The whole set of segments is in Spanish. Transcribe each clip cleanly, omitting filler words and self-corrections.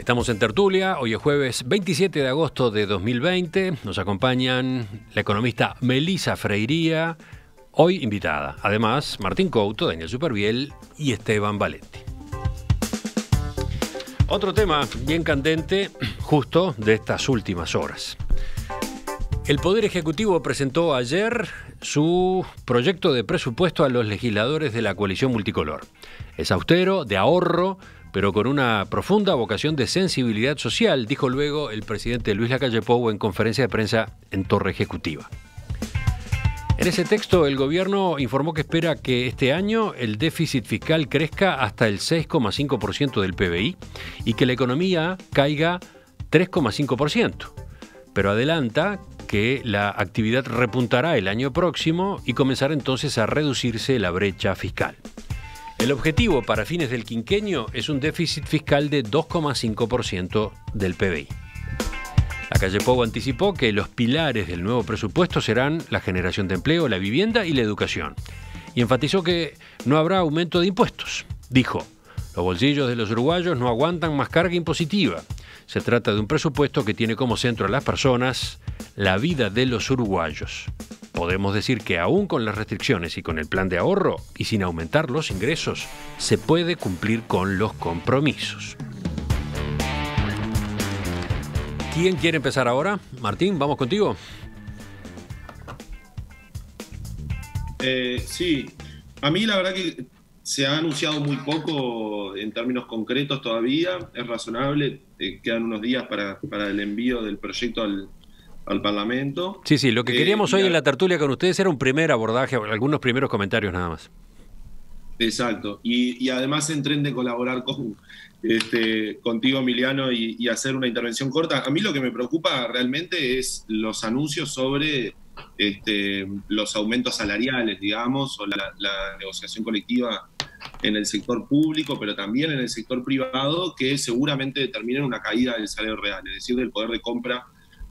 Estamos en tertulia, hoy es jueves 27 de agosto de 2020, nos acompañan la economista Melissa Freiría, hoy invitada, además Martín Couto, Daniel Superviel y Esteban Valetti. Otro tema bien candente justo de estas últimas horas. El Poder Ejecutivo presentó ayer su proyecto de presupuesto a los legisladores de la coalición multicolor. Es austero, de ahorro, pero con una profunda vocación de sensibilidad social, dijo luego el presidente Luis Lacalle Pou en conferencia de prensa en Torre Ejecutiva. En ese texto, el gobierno informó que espera que este año el déficit fiscal crezca hasta el 6,5% del PBI y que la economía caiga 3,5%, pero adelanta que la actividad repuntará el año próximo y comenzará entonces a reducirse la brecha fiscal. El objetivo para fines del quinquenio es un déficit fiscal de 2,5% del PBI. Lacalle Pou anticipó que los pilares del nuevo presupuesto serán la generación de empleo, la vivienda y la educación. Y enfatizó que no habrá aumento de impuestos. Dijo, los bolsillos de los uruguayos no aguantan más carga impositiva. Se trata de un presupuesto que tiene como centro a las personas, la vida de los uruguayos. Podemos decir que aún con las restricciones y con el plan de ahorro y sin aumentar los ingresos, se puede cumplir con los compromisos. ¿Quién quiere empezar ahora? Martín, vamos contigo. Sí, a mí la verdad que se ha anunciado muy poco en términos concretos todavía, es razonable, quedan unos días para el envío del proyecto al Parlamento. Sí, lo que queríamos hoy en la tertulia con ustedes era un primer abordaje, algunos primeros comentarios nada más. Exacto, y además entré de colaborar contigo, Emiliano, y hacer una intervención corta. A mí lo que me preocupa realmente es los anuncios sobre los aumentos salariales, digamos, o la negociación colectiva en el sector público, pero también en el sector privado, que seguramente determinen una caída del salario real, es decir, del poder de compra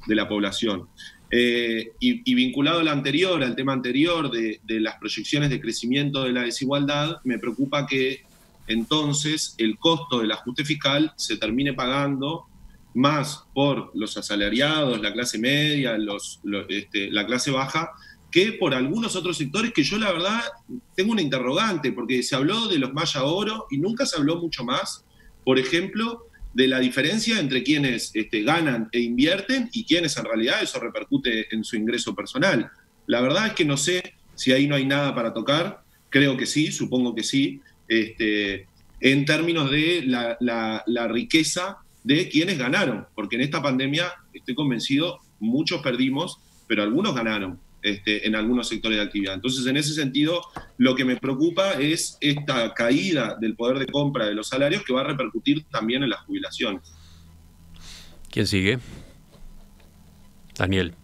de la población. Y vinculado al tema anterior de las proyecciones de crecimiento de la desigualdad, me preocupa que entonces el costo del ajuste fiscal se termine pagando más por los asalariados, la clase media, la clase baja, que por algunos otros sectores que yo la verdad tengo una interrogante, porque se habló de los Maya Oro y nunca se habló mucho más, por ejemplo, de la diferencia entre quienes ganan e invierten y quienes en realidad eso repercute en su ingreso personal. La verdad es que no sé si ahí no hay nada para tocar, creo que sí, supongo que sí, en términos de la riqueza de quienes ganaron, porque en esta pandemia, estoy convencido, muchos perdimos, pero algunos ganaron en algunos sectores de actividad. Entonces, en ese sentido, lo que me preocupa es esta caída del poder de compra de los salarios que va a repercutir también en las jubilaciones. ¿Quién sigue? Daniel.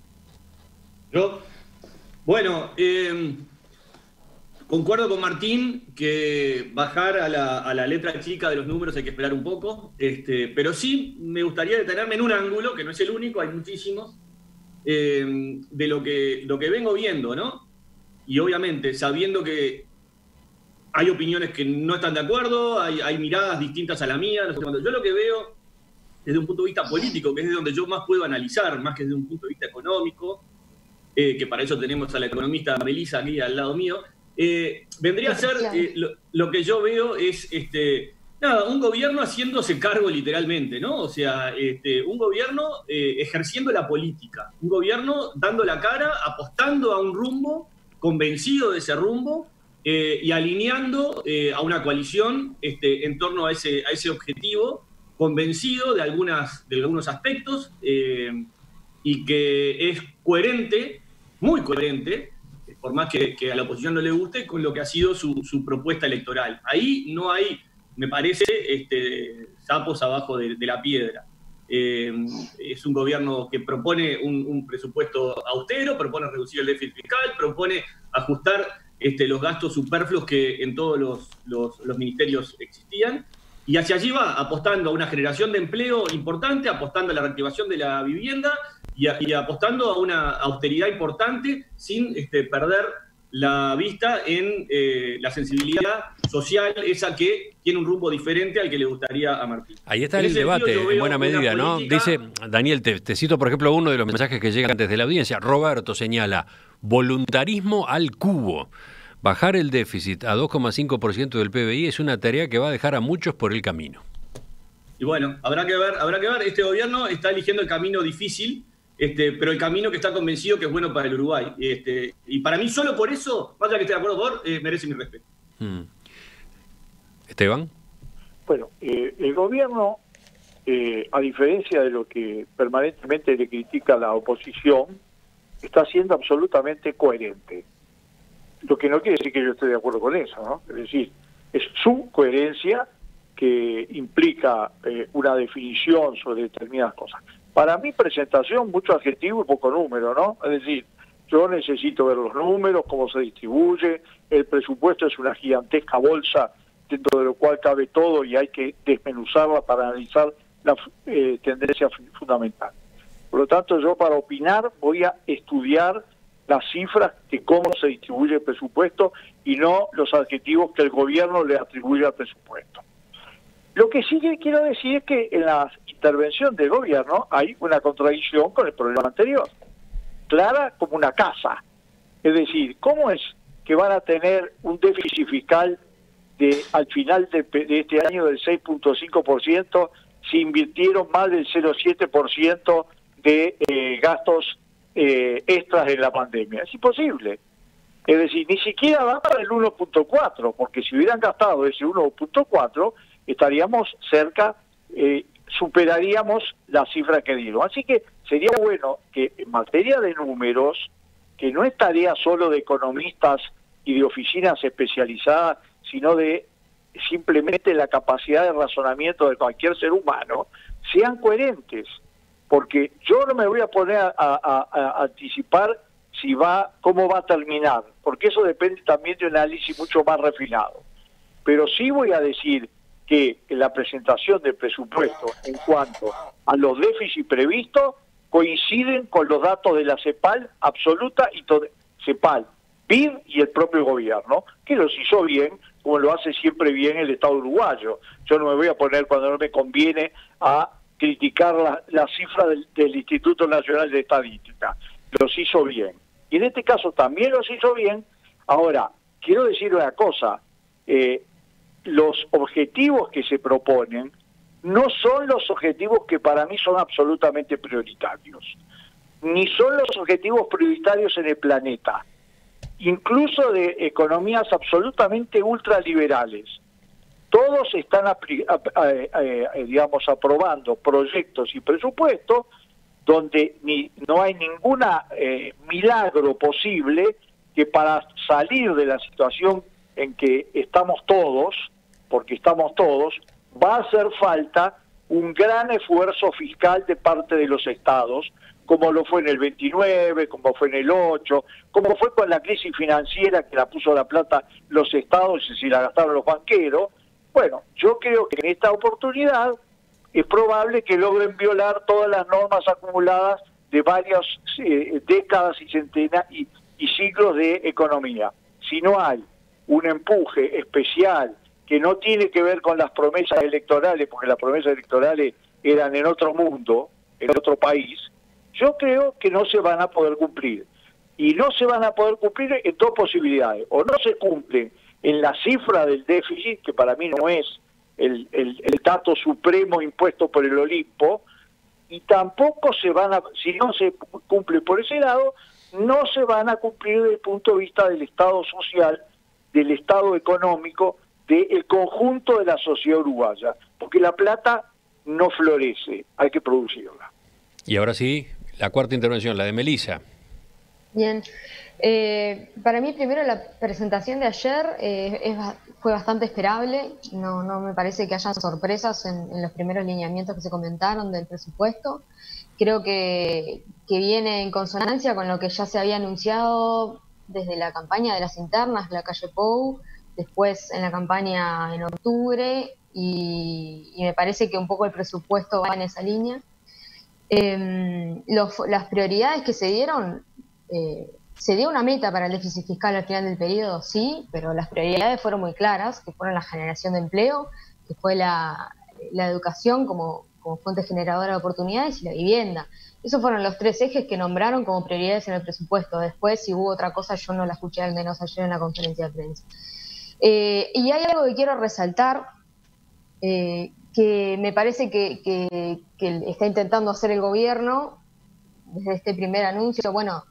¿Yo? Bueno, concuerdo con Martín que bajar a la letra chica de los números hay que esperar un poco, pero sí me gustaría detenerme en un ángulo, que no es el único, hay muchísimos, de lo que vengo viendo, ¿no? Y obviamente sabiendo que hay opiniones que no están de acuerdo, hay miradas distintas a la mía, no sé cuánto. Yo lo que veo desde un punto de vista político, que es de donde yo más puedo analizar, más que desde un punto de vista económico, que para eso tenemos a la economista Melissa aquí al lado mío, vendría a ser, lo que yo veo es un gobierno haciéndose cargo literalmente, ¿no? O sea, un gobierno ejerciendo la política, un gobierno dando la cara, apostando a un rumbo, convencido de ese rumbo y alineando a una coalición en torno a ese objetivo, convencido de algunos aspectos y que es coherente, muy coherente, por más que a la oposición no le guste, con lo que ha sido su propuesta electoral. Ahí no hay, me parece, sapos abajo de la piedra. Es un gobierno que propone un presupuesto austero, propone reducir el déficit fiscal, propone ajustar los gastos superfluos que en todos los ministerios existían, y hacia allí va, apostando a una generación de empleo importante, apostando a la reactivación de la vivienda y apostando a una austeridad importante sin perder la vista en la sensibilidad social, esa que tiene un rumbo diferente al que le gustaría a Martín. Ahí está el debate, en buena medida, ¿no? Dice, Daniel, te cito por ejemplo uno de los mensajes que llegan desde la audiencia. Roberto señala, voluntarismo al cubo. Bajar el déficit a 2,5% del PBI es una tarea que va a dejar a muchos por el camino. Y bueno, habrá que ver. Este gobierno está eligiendo el camino difícil, pero el camino que está convencido que es bueno para el Uruguay. Y para mí, solo por eso, más allá que esté de acuerdo por, merece mi respeto. Esteban. Bueno, el gobierno, a diferencia de lo que permanentemente le critica la oposición, está siendo absolutamente coherente. Lo que no quiere decir que yo esté de acuerdo con eso, ¿no? Es decir, es su coherencia que implica una definición sobre determinadas cosas. Para mi presentación, mucho adjetivo y poco número, ¿no? Es decir, yo necesito ver los números, cómo se distribuye, el presupuesto es una gigantesca bolsa dentro de lo cual cabe todo y hay que desmenuzarla para analizar la tendencia fundamental. Por lo tanto, yo para opinar voy a estudiar las cifras de cómo se distribuye el presupuesto y no los adjetivos que el gobierno le atribuye al presupuesto. Lo que sí que quiero decir es que en la intervención del gobierno hay una contradicción con el problema anterior, clara como una casa. Es decir, ¿cómo es que van a tener un déficit fiscal al final de este año del 6,5% si invirtieron más del 0,7% de gastos extras en la pandemia? Es imposible. Es decir, ni siquiera va para el 1,4, porque si hubieran gastado ese 1,4, estaríamos cerca, superaríamos la cifra que dieron. Así que sería bueno que en materia de números, que no es tarea solo de economistas y de oficinas especializadas, sino de simplemente la capacidad de razonamiento de cualquier ser humano, sean coherentes. Porque yo no me voy a poner a anticipar cómo va a terminar, porque eso depende también de un análisis mucho más refinado. Pero sí voy a decir que la presentación del presupuesto en cuanto a los déficits previstos coinciden con los datos de la CEPAL absoluta y CEPAL, BID y el propio gobierno, que los hizo bien, como lo hace siempre bien el Estado uruguayo. Yo no me voy a poner cuando no me conviene a criticar la cifra del Instituto Nacional de Estadística. Los hizo bien. Y en este caso también los hizo bien. Ahora, quiero decir una cosa, los objetivos que se proponen no son los objetivos que para mí son absolutamente prioritarios, ni son los objetivos prioritarios en el planeta, incluso de economías absolutamente ultraliberales. Todos están, aprobando proyectos y presupuestos donde no hay ninguna milagro posible que para salir de la situación en que estamos todos, porque estamos todos, va a hacer falta un gran esfuerzo fiscal de parte de los estados, como lo fue en el 29, como fue en el 8, como fue con la crisis financiera que la puso la plata los estados y si la gastaron los banqueros. Bueno, yo creo que en esta oportunidad es probable que logren violar todas las normas acumuladas de varias décadas y centenas y siglos de economía. Si no hay un empuje especial que no tiene que ver con las promesas electorales, porque las promesas electorales eran en otro mundo, en otro país, yo creo que no se van a poder cumplir. Y no se van a poder cumplir en dos posibilidades. O no se cumplen en la cifra del déficit, que para mí no es el dato supremo impuesto por el Olimpo, y tampoco si no se cumple por ese lado, no se van a cumplir desde el punto de vista del Estado social, del Estado económico, del conjunto de la sociedad uruguaya, porque la plata no florece, hay que producirla. Y ahora sí, la cuarta intervención, la de Melissa. Bien, para mí primero la presentación de ayer fue bastante esperable, no me parece que haya sorpresas en los primeros lineamientos que se comentaron del presupuesto. Creo que viene en consonancia con lo que ya se había anunciado desde la campaña de las internas, la calle Pou, después en la campaña en octubre, y me parece que un poco el presupuesto va en esa línea. Las prioridades que se dieron ¿Se dio una meta para el déficit fiscal al final del periodo? Sí, pero las prioridades fueron muy claras, que fueron la generación de empleo, que fue la educación como fuente generadora de oportunidades y la vivienda. Esos fueron los 3 ejes que nombraron como prioridades en el presupuesto. Después, si hubo otra cosa, yo no la escuché, al menos ayer en la conferencia de prensa. Y hay algo que quiero resaltar, que me parece que está intentando hacer el gobierno desde este primer anuncio, bueno,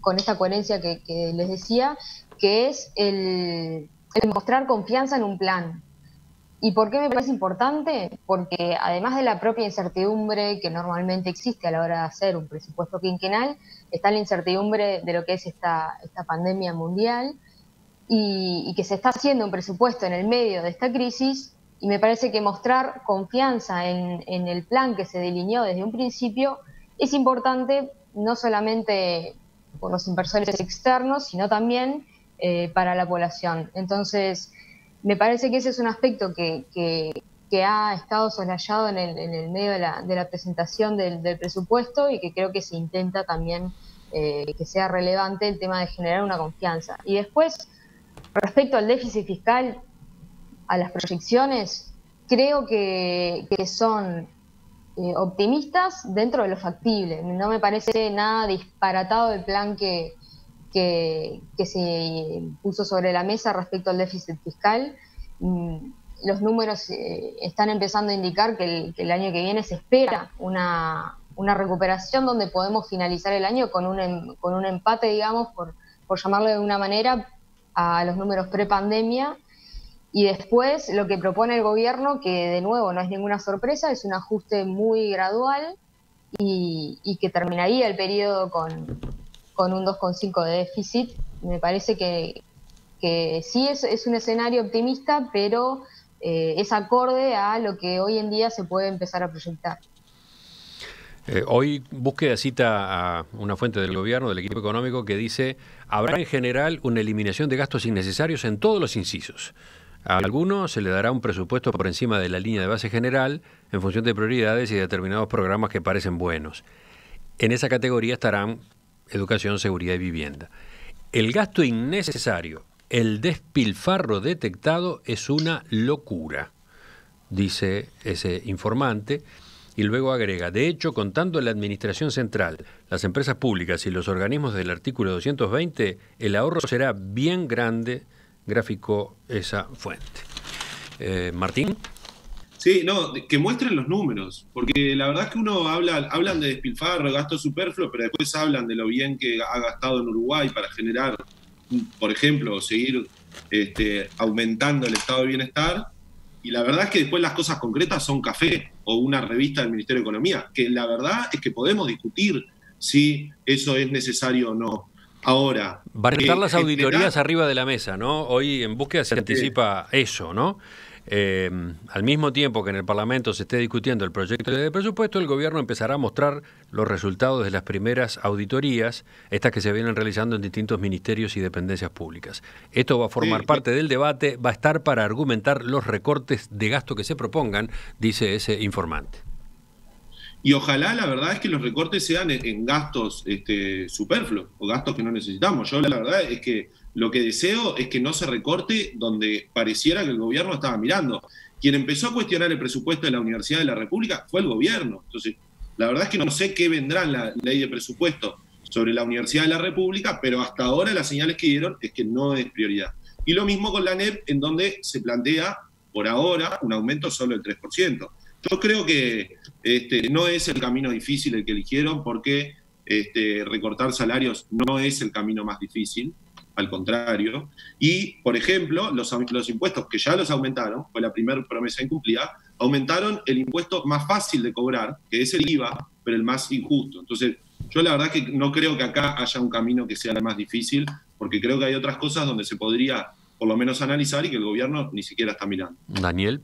con esta coherencia que les decía, que es el mostrar confianza en un plan. ¿Y por qué me parece importante? Porque además de la propia incertidumbre que normalmente existe a la hora de hacer un presupuesto quinquenal, está la incertidumbre de lo que es esta pandemia mundial y que se está haciendo un presupuesto en el medio de esta crisis, y me parece que mostrar confianza en el plan que se delineó desde un principio es importante, no solamente por los inversores externos, sino también para la población. Entonces, me parece que ese es un aspecto que ha estado soslayado en el medio de la presentación del presupuesto, y que creo que se intenta también que sea relevante el tema de generar una confianza. Y después, respecto al déficit fiscal, a las proyecciones, creo que son optimistas dentro de lo factible. No me parece nada disparatado el plan que se puso sobre la mesa respecto al déficit fiscal. Los números están empezando a indicar que el año que viene se espera una recuperación donde podemos finalizar el año con un empate, digamos, por llamarlo de una manera, a los números prepandemia. Y después lo que propone el gobierno, que de nuevo no es ninguna sorpresa, es un ajuste muy gradual y que terminaría el periodo con un 2,5 de déficit. Me parece que sí es un escenario optimista, pero es acorde a lo que hoy en día se puede empezar a proyectar. Hoy Búsqueda cita a una fuente del gobierno, del equipo económico, que dice: habrá en general una eliminación de gastos innecesarios en todos los incisos. A algunos se le dará un presupuesto por encima de la línea de base general en función de prioridades y determinados programas que parecen buenos. En esa categoría estarán educación, seguridad y vivienda. El gasto innecesario, el despilfarro detectado, es una locura, dice ese informante, y luego agrega: de hecho, contando la administración central, las empresas públicas y los organismos del artículo 220, el ahorro será bien grande, graficó esa fuente. Martín. Sí, no, que muestren los números, porque la verdad es que hablan de despilfarro, de gasto superfluo, pero después hablan de lo bien que ha gastado en Uruguay para generar, por ejemplo, seguir aumentando el estado de bienestar, y la verdad es que después las cosas concretas son café o una revista del Ministerio de Economía, que la verdad es que podemos discutir si eso es necesario o no. Ahora, van a estar las auditorías arriba de la mesa, ¿no? Hoy en Búsqueda se anticipa eso, ¿no? Al mismo tiempo que en el Parlamento se esté discutiendo el proyecto de presupuesto, el gobierno empezará a mostrar los resultados de las primeras auditorías, estas que se vienen realizando en distintos ministerios y dependencias públicas. Esto va a formar parte del debate, va a estar para argumentar los recortes de gasto que se propongan, dice ese informante. Y ojalá, la verdad es que los recortes sean en gastos superfluos o gastos que no necesitamos. Yo la verdad es que lo que deseo es que no se recorte donde pareciera que el gobierno estaba mirando. Quien empezó a cuestionar el presupuesto de la Universidad de la República fue el gobierno. Entonces, la verdad es que no sé qué vendrá en la ley de presupuesto sobre la Universidad de la República, pero hasta ahora las señales que dieron es que no es prioridad. Y lo mismo con la ANEP, en donde se plantea, por ahora, un aumento solo del 3%. Yo creo que no es el camino difícil el que eligieron, porque recortar salarios no es el camino más difícil, al contrario. Y, por ejemplo, los impuestos que ya los aumentaron, fue la primera promesa incumplida, aumentaron el impuesto más fácil de cobrar, que es el IVA, pero el más injusto. Entonces, yo la verdad que no creo que acá haya un camino que sea el más difícil, porque creo que hay otras cosas donde se podría, por lo menos, analizar y que el gobierno ni siquiera está mirando. Daniel.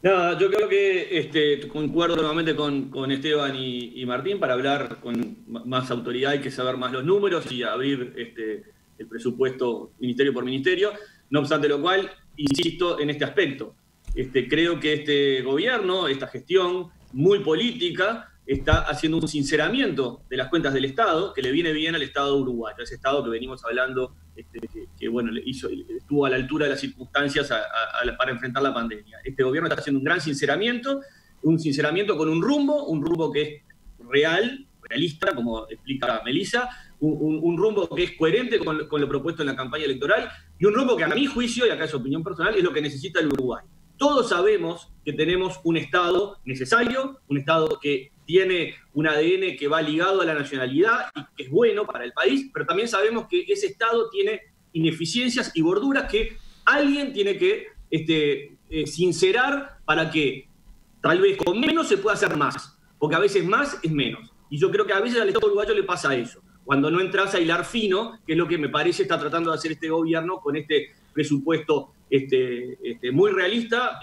Nada, yo creo que concuerdo nuevamente con Esteban y Martín. Para hablar con más autoridad hay que saber más los números y abrir el presupuesto ministerio por ministerio. No obstante lo cual, insisto en este aspecto. Creo que este gobierno, esta gestión muy política, está haciendo un sinceramiento de las cuentas del Estado, que le viene bien al Estado uruguayo, ese Estado que venimos hablando, que bueno, estuvo a la altura de las circunstancias para enfrentar la pandemia. Este gobierno está haciendo un gran sinceramiento con un rumbo que es realista, como explica Melissa, un rumbo que es coherente con lo propuesto en la campaña electoral, y un rumbo que a mi juicio, y acá es opinión personal, es lo que necesita el Uruguay. Todos sabemos que tenemos un Estado necesario, un Estado que tiene un ADN que va ligado a la nacionalidad y que es bueno para el país, pero también sabemos que ese Estado tiene ineficiencias y gorduras que alguien tiene que sincerar para que tal vez con menos se pueda hacer más, porque a veces más es menos. Y yo creo que a veces al Estado uruguayo le pasa eso, cuando no entras a hilar fino, que es lo que me parece está tratando de hacer este gobierno con este presupuesto muy realista,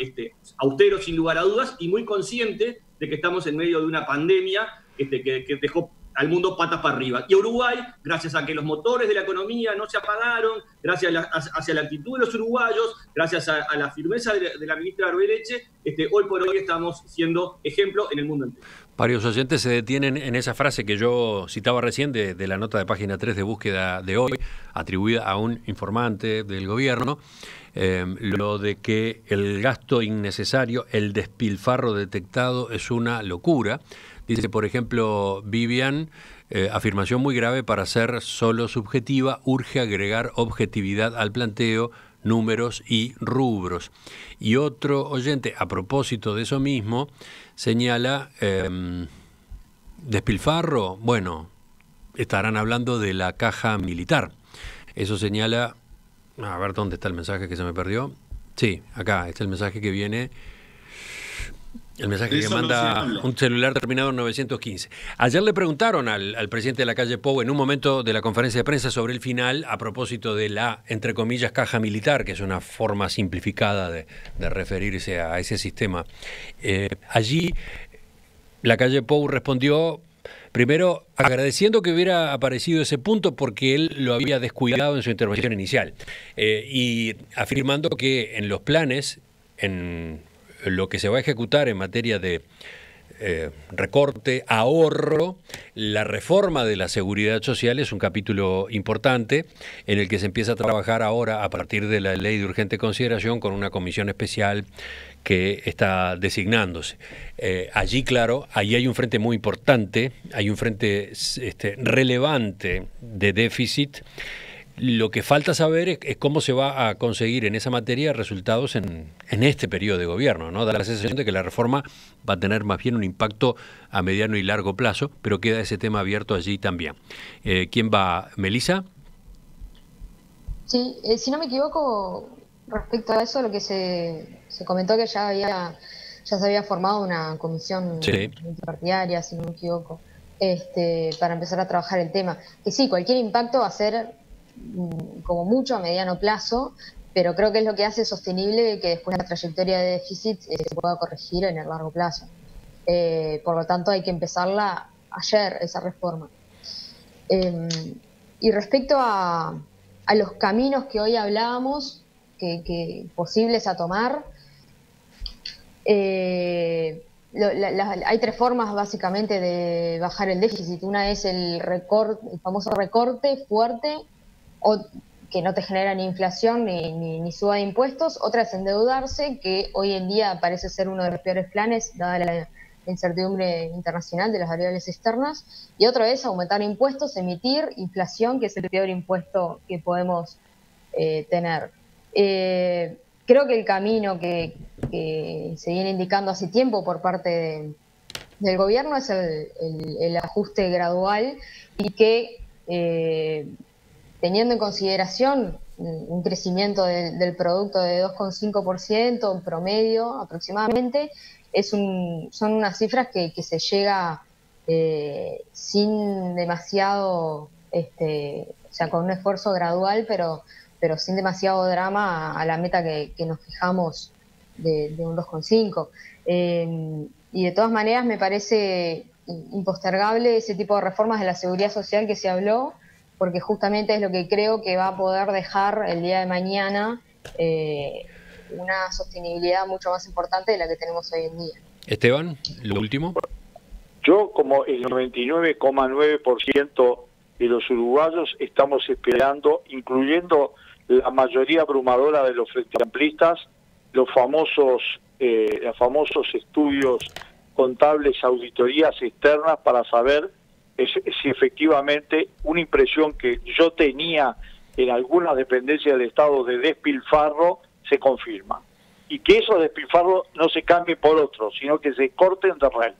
austero sin lugar a dudas, y muy consciente de que estamos en medio de una pandemia que dejó al mundo patas para arriba. Y Uruguay, gracias a que los motores de la economía no se apagaron, gracias hacia la actitud de los uruguayos, gracias a la firmeza de la ministra Arbeleche, hoy por hoy estamos siendo ejemplo en el mundo entero. Varios oyentes se detienen en esa frase que yo citaba recién de la nota de página 3 de búsqueda de hoy, atribuida a un informante del gobierno, lo de que el gasto innecesario, el despilfarro detectado es una locura. Dice, por ejemplo, Vivian, afirmación muy grave para ser solo subjetiva, urge agregar objetividad al planteo, números y rubros. Y otro oyente, a propósito de eso mismo, señala, despilfarro, bueno, estarán hablando de la caja militar. Eso señala, a ver dónde está el mensaje que se me perdió. Sí, acá está el mensaje que viene. El mensaje que manda un celular terminado en 915. Ayer le preguntaron al presidente de la calle Pou en un momento de la conferencia de prensa sobre el final, a propósito de la, entre comillas, caja militar, que es una forma simplificada de referirse a ese sistema. Allí la calle Pou respondió, primero agradeciendo que hubiera aparecido ese punto porque él lo había descuidado en su intervención inicial, y afirmando que en los planes, en lo que se va a ejecutar en materia de recorte, ahorro, la reforma de la seguridad social es un capítulo importante en el que se empieza a trabajar ahora a partir de la ley de urgente consideración con una comisión especial que está designándose. Allí, claro, ahí hay un frente muy importante, hay un frente relevante de déficit. Lo que falta saber es cómo se va a conseguir en esa materia resultados en este periodo de gobierno, ¿no? Da la sensación de que la reforma va a tener más bien un impacto a mediano y largo plazo, pero queda ese tema abierto allí también. ¿Quién va? ¿Melissa? Sí, si no me equivoco, respecto a eso, lo que se comentó que ya se había formado una comisión multipartidaria, si no me equivoco, para empezar a trabajar el tema. Que sí, cualquier impacto va a ser como mucho a mediano plazo, pero creo que es lo que hace sostenible que después la trayectoria de déficit se pueda corregir en el largo plazo. Por lo tanto, hay que empezarla ayer, esa reforma. Y respecto a los caminos que hoy hablábamos, que posibles a tomar, hay tres formas básicamente de bajar el déficit. Una es el famoso recorte fuerte, o que no te genera ni inflación ni suba de impuestos. Otra es endeudarse, que hoy en día parece ser uno de los peores planes, dada la incertidumbre internacional de las variables externas. Y otro es aumentar impuestos, emitir inflación, que es el peor impuesto que podemos tener. Creo que el camino que se viene indicando hace tiempo por parte del gobierno es el ajuste gradual, y que teniendo en consideración un crecimiento del producto de 2,5% en promedio aproximadamente, son unas cifras que se llega sin demasiado, o sea, con un esfuerzo gradual, pero sin demasiado drama a la meta que nos fijamos de un 2,5. Y de todas maneras me parece impostergable ese tipo de reformas de la seguridad social que se habló, porque justamente es lo que creo que va a poder dejar el día de mañana una sostenibilidad mucho más importante de la que tenemos hoy en día. Esteban, lo último. Yo, como el 99,9% de los uruguayos, estamos esperando, incluyendo la mayoría abrumadora de los frentamplistas, los famosos estudios contables, auditorías externas para saber si efectivamente una impresión que yo tenía en algunas dependencias del Estado de despilfarro se confirma. Y que esos despilfarros no se cambien por otros, sino que se corten de raíz.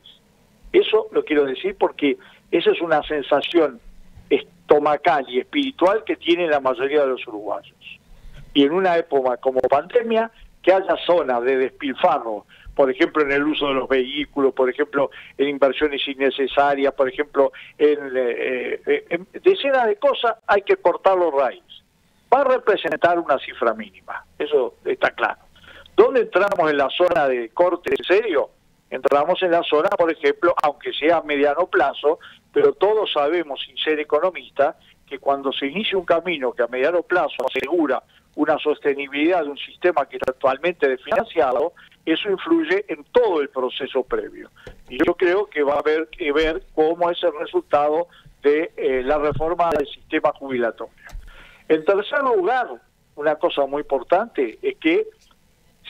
Eso lo quiero decir porque esa es una sensación estomacal y espiritual que tiene la mayoría de los uruguayos. Y en una época como pandemia, que haya zonas de despilfarro, por ejemplo en el uso de los vehículos, por ejemplo en inversiones innecesarias, por ejemplo en decenas de cosas, hay que cortarlo raíz. Va a representar una cifra mínima, eso está claro. ¿Dónde entramos en la zona de corte en serio? Entramos en la zona, por ejemplo, aunque sea a mediano plazo, pero todos sabemos, sin ser economistas, que cuando se inicia un camino que a mediano plazo asegura una sostenibilidad de un sistema que está actualmente desfinanciado, eso influye en todo el proceso previo. Y yo creo que va a haber que ver cómo es el resultado de la reforma del sistema jubilatorio. En tercer lugar, una cosa muy importante es que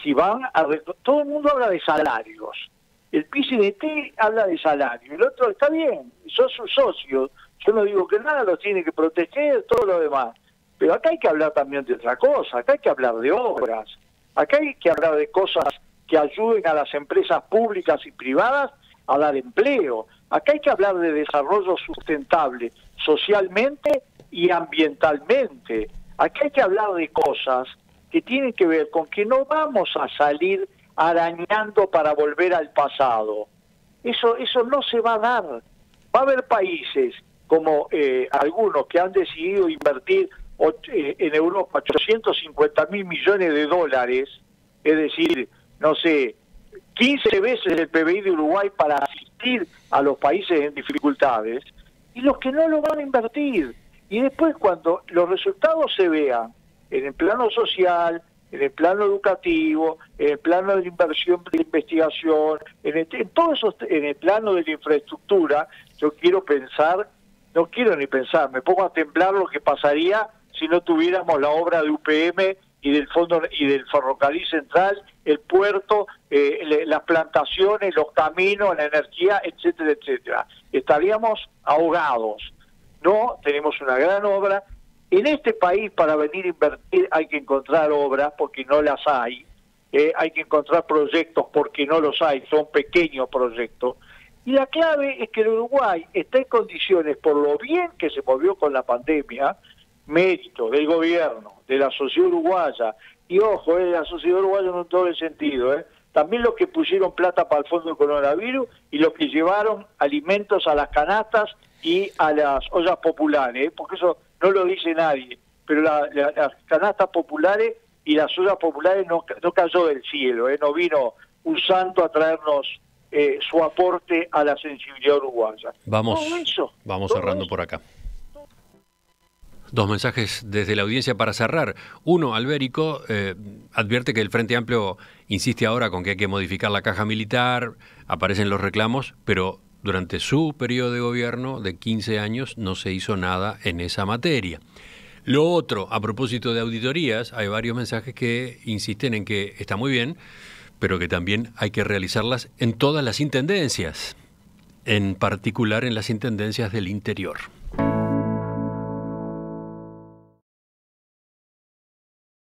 si van a... Todo el mundo habla de salarios. El PCDT habla de salario. El otro está bien, sos su socio. Yo no digo que nada, los tiene que proteger, todo lo demás. Pero acá hay que hablar también de otra cosa. Acá hay que hablar de obras. Acá hay que hablar de cosas que ayuden a las empresas públicas y privadas a dar empleo. Acá hay que hablar de desarrollo sustentable socialmente y ambientalmente. Acá hay que hablar de cosas que tienen que ver con que no vamos a salir arañando para volver al pasado. Eso no se va a dar. Va a haber países como algunos que han decidido invertir en Europa 850.000 millones de dólares, es decir, no sé, 15 veces el PBI de Uruguay para asistir a los países en dificultades, y los que no lo van a invertir. Y después, cuando los resultados se vean en el plano social, en el plano educativo, en el plano de la inversión de investigación, en todo eso, en el plano de la infraestructura, yo quiero pensar, no quiero ni pensar, me pongo a temblar lo que pasaría si no tuviéramos la obra de UPM y del fondo y del ferrocarril central, el puerto, las plantaciones, los caminos, la energía, etcétera, etcétera. Estaríamos ahogados. No, tenemos una gran obra. En este país, para venir a invertir, hay que encontrar obras porque no las hay. Hay que encontrar proyectos porque no los hay, son pequeños proyectos. Y la clave es que el Uruguay está en condiciones, por lo bien que se movió con la pandemia, mérito del gobierno, de la sociedad uruguaya, y ojo, la sociedad uruguaya no en todo el sentido, también los que pusieron plata para el fondo del coronavirus y los que llevaron alimentos a las canastas y a las ollas populares, porque eso no lo dice nadie, pero las canastas populares y las ollas populares no cayó del cielo, no vino un santo a traernos su aporte a la sensibilidad uruguaya. Vamos cerrando por acá. Dos mensajes desde la audiencia para cerrar. Uno, Albérico advierte que el Frente Amplio insiste ahora con que hay que modificar la caja militar, aparecen los reclamos, pero durante su periodo de gobierno de 15 años no se hizo nada en esa materia. Lo otro, a propósito de auditorías, hay varios mensajes que insisten en que está muy bien, pero que también hay que realizarlas en todas las intendencias, en particular en las intendencias del interior.